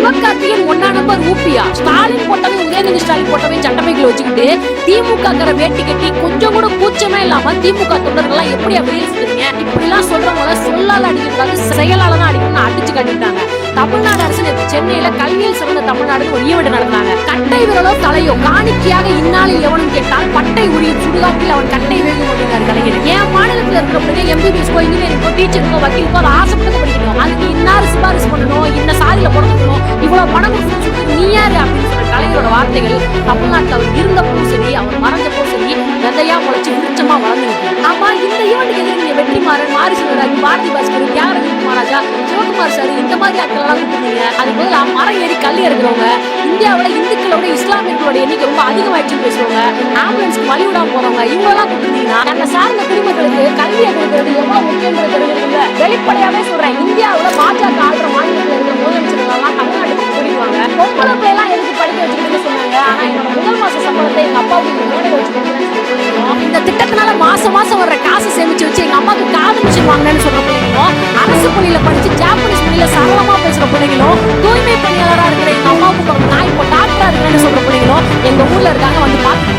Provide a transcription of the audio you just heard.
சிவகார்த்திகேயன் 1ஆம் நம்பர் ஊப்பியா, ஸ்டாலின் போட்டவே உதயநிதி ஸ்டாலின் போட்டவே சட்டமைக்குள்ள வச்சுக்கிட்டு திமுக வேட்டி கட்டி கொஞ்சம் கூட கூச்சமே இல்லாம திமுக தொண்டர்கள் எப்படி வெளியே சுத்துறீங்க? இப்படி எல்லாம் சொல்றவங்கள சொல்லால அடிக்கிறாங்க, செயலால தான் அடிக்கணும்னு அடிச்சு காட்டிட்டாங்க. தமிழ்நாடு அரசு சென்னையில கல்வியில் சிறந்த தமிழ்நாடு ஒரு ஈவெண்ட் நடந்தாங்க. கட்டை விரலோ தலையோ காணிக்கையாக இந்நாளில் எவனும் கேட்டால் பட்டை உரியும் சுடுகாட்டில் அவன் கட்டை வேகும் அப்படிங்கிறார் கலைஞர். என் மாநிலத்தில் இருக்கிற பிள்ளைங்க எம்பிபிஎஸ் இன்ஜினியரிங்கோ டீச்சருக்கோ வக்கீலுக்கோ அதை ஆசைப்பட்டு படிக்கணும். அதுக்கு இன்னாரு சிபாரிசு பண்ணணும், இன்ன சாதியில பிறக்கணும், இவ்வளவு பணம் நீ யாரு அப்படின்னு சொன்ன கலைஞரோட வார்த்தைகள் தமிழ்நாட்டில் அவர் இருந்தப்போ சரி, அவர் மறைஞ்சப்போ சரி, விதையா முளைச்சு விருட்சமா வளர்ந்துருக்கு. ஆமா, இந்த ஈவெண்ட்டுக்கு எதிர்த்து நீங்க வெற்றிமாறன், மாரி செல்வராஜ், பாரதி பாஸ்கர், தியாகராஜ மகாராஜா, சிவகுமார் சார் இந்த மாதிரி ஆட்கள் எல்லாம் கொடுத்தீங்க. அது போல மரம் ஏறி கல் இருக்கிறவங்க, இந்தியாவில இந்துக்களோட இஸ்லாமியர்களோட எண்ணிக்கை ரொம்ப அதிகமாயிடுச்சுன்னு பேசுவாங்க, ஆம்புலன்ஸ்க்கு வழி விடாம போறவங்க, இவங்க எல்லாம் கொடுத்தீங்கன்னா அந்த சார்ந்த குடிமக்களுக்கு கல்வியை கொடுக்கிறது எவ்வளவு முக்கியன்றது வெளிப்படையாவே சொல்றேன். இந்தியாவில பாஜக ஆளுற மாநிலத்தில் இருக்கிற முதலமைச்சர்கள் எல்லாம் தமிழ்நாட்டுக்கு கூடிடுவாங்க. பொம்பளை பிள்ளைலாம் எதுக்கு படிக்க வச்சுக்கிட்டு சொன்னாங்க. ஆனா என்னோட முதல் மாச சம்பளத்தை எங்க அப்பாவுக்கு மேடை வச்சுக்கணும். இந்த திட்டத்தினால மாசம் வர்ற காசு சேமிச்சு வச்சு எங்க அம்மாவுக்கு காது மிஷின் வாங்கினேன்னு சொல்ற பிள்ளைங்களும், அரசு பள்ளியில படிச்சு ஜாப்பனீஸ் மொழியில சரளமா பேசுற பிள்ளைங்களும், தூய்மை பணியாளராக இருக்கிற எங்க அம்மாவுக்கு நாய் இப்போ டாக்டரா இருக்கிறேன்னு சொல்ற பிள்ளைங்களும் எங்க ஊர்ல இருக்காங்க. வந்து பாத்து